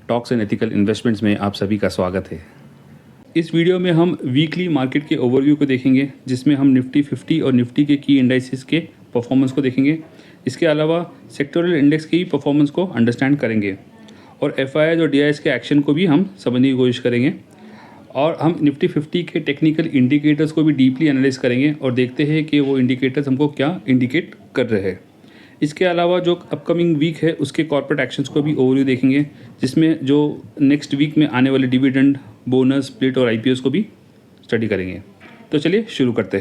Talks and ethical investments में आप सभी का स्वागत है। इस वीडियो में हम वीकली मार्केट के ओवरव्यू को देखेंगे, जिसमें हम निफ्टी 50 और निफ्टी के की इंडाइसेस के परफॉर्मेंस को देखेंगे। इसके अलावा सेक्टोरल इंडेक्स की परफॉर्मेंस को अंडरस्टैंड करेंगे और एफआईआई और डीआईएस के एक्शन को भी हम समझने की कोशिश करेंगे। और हम निफ्टी 50 के टेक्निकल इंडिकेटर्स को भी डीपली एनालाइज करेंगे और देखते हैं कि वो इंडिकेटर्स हमको क्या इंडिकेट कर रहे हैं। इसके अलावा जो अपकमिंग वीक है उसके कॉर्पोरेट एक्शंस को भी ओवरव्यू देखेंगे, जिसमें जो नेक्स्ट वीक में आने वाले डिविडेंड, बोनस, स्प्लिट और आईपीओस को भी स्टडी करेंगे। तो चलिए शुरू करते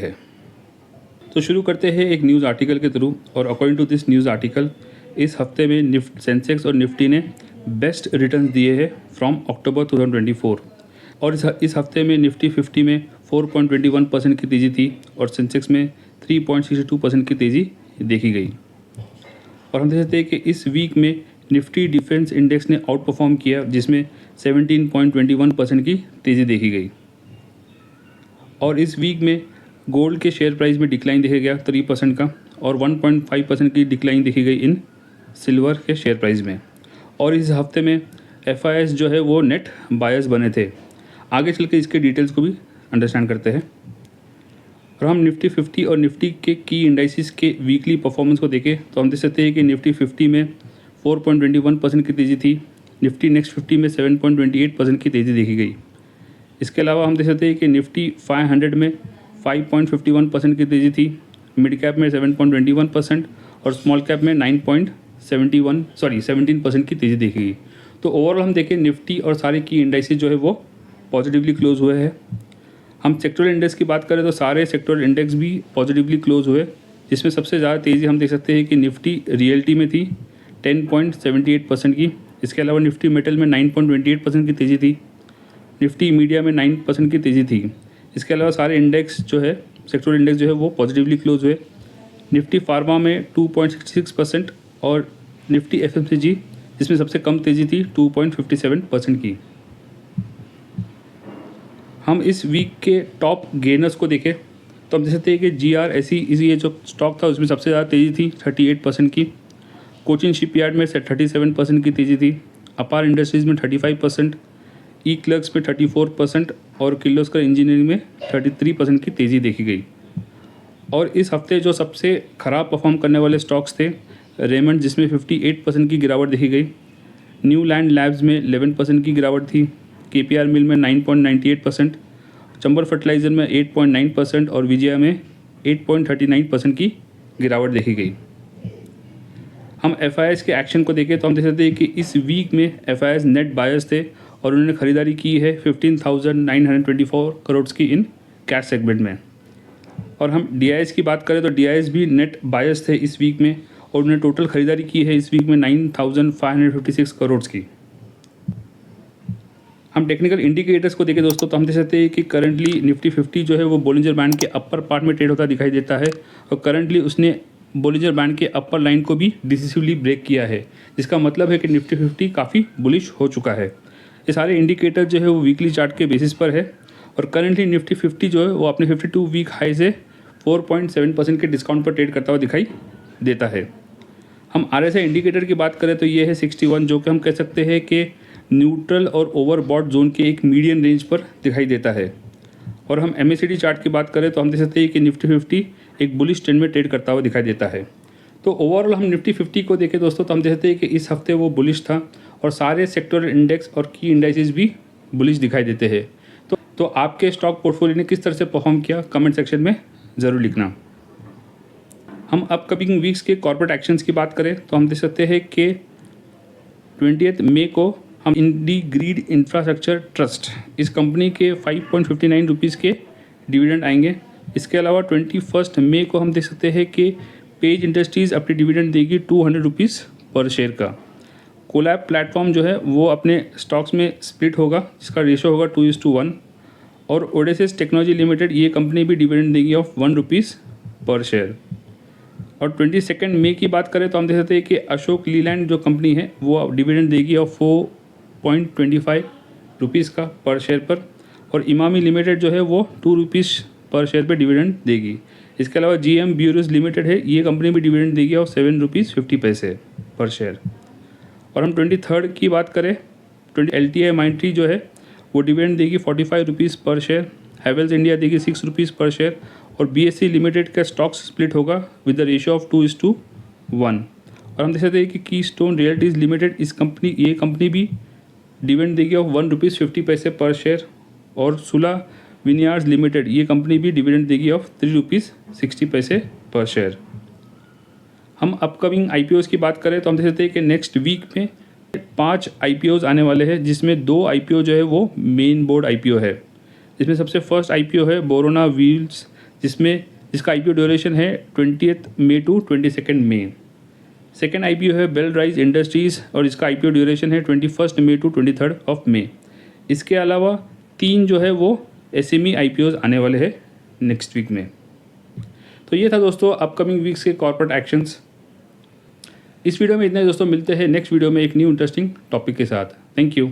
हैं। एक न्यूज़ आर्टिकल के थ्रू, और according to this news article इस हफ्ते में सेंसेक्स और निफ्टी ने बेस्ट रिटर्न्स दिए हैं फ्रॉम अक्टूबर 2024। और इस हफ्ते में निफ्टी 50 में 4.21% की तेज़ी थी और सेंसेक्स में 3.62% की तेज़ी देखी गई। और हम देख सकते हैं कि इस वीक में निफ्टी डिफेंस इंडेक्स ने आउट परफॉर्म किया, जिसमें 17.21% की तेज़ी देखी गई। और इस वीक में गोल्ड के शेयर प्राइस में डिक्लाइन देखा गया 3% का, और 1.5% की डिक्लाइन देखी गई इन सिल्वर के शेयर प्राइस में। और इस हफ्ते में एफआईआईस जो है वो नेट बायर्स बने थे। आगे चल के इसके डिटेल्स को भी अंडरस्टैंड करते हैं। और हम निफ्टी 50 और निफ्टी के की इंडाइसिस के वीकली परफॉर्मेंस को देखें तो हम देख सकते हैं कि निफ्टी 50 में 4.21% की तेज़ी थी, निफ्टी नेक्स्ट 50 में 7.28% की तेज़ी देखी गई। इसके अलावा हम देख सकते हैं कि निफ्टी 500 में 5.51% की तेज़ी थी, मिड कैप में 7.21% और स्मॉल कैप में 17% की तेज़ी देखी गई। तो ओवरऑल हम देखें निफ्टी और सारे की इंडाइसिस जो है वो पॉजिटिवली क्लोज हुए हैं। हम सेक्टोरल इंडेक्स की बात करें तो सारे सेक्टोरल इंडेक्स भी पॉजिटिवली क्लोज हुए, जिसमें सबसे ज़्यादा तेज़ी हम देख सकते हैं कि निफ्टी रियल्टी में थी 10.78% की। इसके अलावा निफ्टी मेटल में 9.28% की तेज़ी थी, निफ्टी मीडिया में 9% की तेज़ी थी। इसके अलावा सारे इंडेक्स जो है सेक्टोरल इंडेक्स जो है वो पॉजिटिवली क्लोज हुए। निफ्टी फार्मा में 2.66% और निफ्टी एफएमसीजी जिसमें सबसे कम तेज़ी थी 2.57% की। हम इस वीक के टॉप गेनर्स को देखें तो हम देख सकते हैं कि GRSE ये जो स्टॉक था उसमें सबसे ज़्यादा तेज़ी थी 38% की। कोचिन शिपयार्ड में 37% की तेज़ी थी, अपार इंडस्ट्रीज़ में 35%, ई क्लर्क्स में 34% और किर्लोस्कर इंजीनियरिंग में 33% की तेज़ी देखी गई। और इस हफ्ते जो सबसे ख़राब परफॉर्म करने वाले स्टॉक्स थे, रेमंड जिसमें 58% की गिरावट देखी गई, न्यू लैंड लैब्स में 11% की गिरावट थी, KPR मिल में 9.98%, चंबल फर्टिलाइज़र में 8.9% और विजया में 8.39% की गिरावट देखी गई। हम एफआईआईस के एक्शन को देखें तो हम देख सकते हैं कि इस वीक में एफआईआईस नेट बायर्स थे और उन्होंने खरीदारी की है 15,924 करोड़ की इन कैश सेगमेंट में। और हम डीआईएस की बात करें तो डीआईएस भी नेट बायर्स थे इस वीक में और उन्होंने टोटल खरीदारी की है इस वीक में 9,556 करोड़ की। हम टेक्निकल इंडिकेटर्स को देखें दोस्तों तो हम देख सकते हैं कि करंटली निफ्टी 50 जो है वो बोलिंजर बैंड के अपर पार्ट में ट्रेड होता दिखाई देता है और करंटली उसने बोलिंजर बैंड के अपर लाइन को भी डिसिसिवली ब्रेक किया है, जिसका मतलब है कि निफ्टी 50 काफ़ी बुलिश हो चुका है। ये सारे इंडिकेटर जो है वो वीकली चार्ट के बेसिस पर है और करंटली निफ्टी 50 जो है वो अपने 52 वीक हाई से 4.7% के डिस्काउंट पर ट्रेड करता हुआ दिखाई देता है। हम RSI इंडिकेटर की बात करें तो ये है 61, जो कि हम कह सकते हैं कि न्यूट्रल और ओवरबॉट जोन के एक मीडियन रेंज पर दिखाई देता है। और हम MACD चार्ट की बात करें तो हम देख सकते हैं कि निफ्टी 50 एक बुलिश ट्रेंड में ट्रेड करता हुआ दिखाई देता है। तो ओवरऑल हम निफ्टी 50 को देखें दोस्तों तो हम देख सकते हैं कि इस हफ्ते वो बुलिश था और सारे सेक्टोरल इंडेक्स और की इंडाइसेस भी बुलिश दिखाई देते हैं। तो आपके स्टॉक पोर्टफोलियो ने किस तरह से परफॉर्म किया कमेंट सेक्शन में ज़रूर लिखना। हम अपकमिंग वीक्स के कॉर्पोरेट एक्शंस की बात करें तो हम देख सकते हैं कि 20 मई को हम इंडीग्रीड इंफ्रास्ट्रक्चर ट्रस्ट इस कंपनी के 5.59 रुपीज़ के डिविडेंड आएंगे। इसके अलावा 21 मई को हम देख सकते हैं कि पेज इंडस्ट्रीज़ अपनी डिविडेंड देगी 200 रुपीज़ पर शेयर का। कोलैब प्लेटफॉर्म जो है वो अपने स्टॉक्स में स्प्लिट होगा, जिसका रेशो होगा 2:1। और ओडेसिस टेक्नोलॉजी लिमिटेड ये कंपनी भी डिविडेंड देगी ऑफ 1 रुपीज़ पर शेयर। और 22 मई की बात करें तो हम देख सकते हैं कि अशोक लीलैंड जो कंपनी है वो डिविडेंड देगी ऑफ 4.25 रुपीज़ का पर शेयर पर। और इमामी लिमिटेड जो है वो 2 रुपीज़ पर शेयर पर डिविडेंड देगी। इसके अलावा GM ब्यूरोज लिमिटेड है, ये कंपनी भी डिविडेंड देगी ऑफ 7 रुपीज़ 50 पैसे पर शेयर। और हम 23 की बात करें LTI Mindtree जो है वो डिविडेंड देगी 45 रुपीज़ पर शेयर, हैवेल्स इंडिया देगी 6 रुपीज़ पर शेयर और BSE लिमिटेड का स्टॉक्स स्प्लिट होगा विद द रेशियो ऑफ 2:1। और हम देख सकते हैं कि कीस्टोन रियल्टीज़ लिमिटेड ये कंपनी भी डिविडेंड देगी ऑफ 1 रुपीज़ 50 पैसे पर शेयर और सुला विनियार्ड्स लिमिटेड ये कंपनी भी डिविडेंड देगी ऑफ 3 रुपीज़ 60 पैसे पर शेयर। हम अपकमिंग IPOs की बात करें तो हम देख सकते हैं कि नेक्स्ट वीक में 5 IPOs आने वाले हैं, जिसमें 2 IPO जो है वो मेन बोर्ड IPO है। जिसमें सबसे फर्स्ट IPO है बोरोना व्हील्स, जिसका IPO ड्यूरेशन है 20 मई टू 22 मई। सेकेंड IPO है बेल राइज इंडस्ट्रीज़ और इसका IPO ड्यूरेशन है 21 मई टू 23 मई। इसके अलावा 3 जो है वो SME IPOs आने वाले हैं नेक्स्ट वीक में। तो ये था दोस्तों अपकमिंग वीक्स के कॉर्पोरेट एक्शंस। इस वीडियो में इतना ही दोस्तों, मिलते हैं नेक्स्ट वीडियो में एक न्यू इंटरेस्टिंग टॉपिक के साथ। Thank you.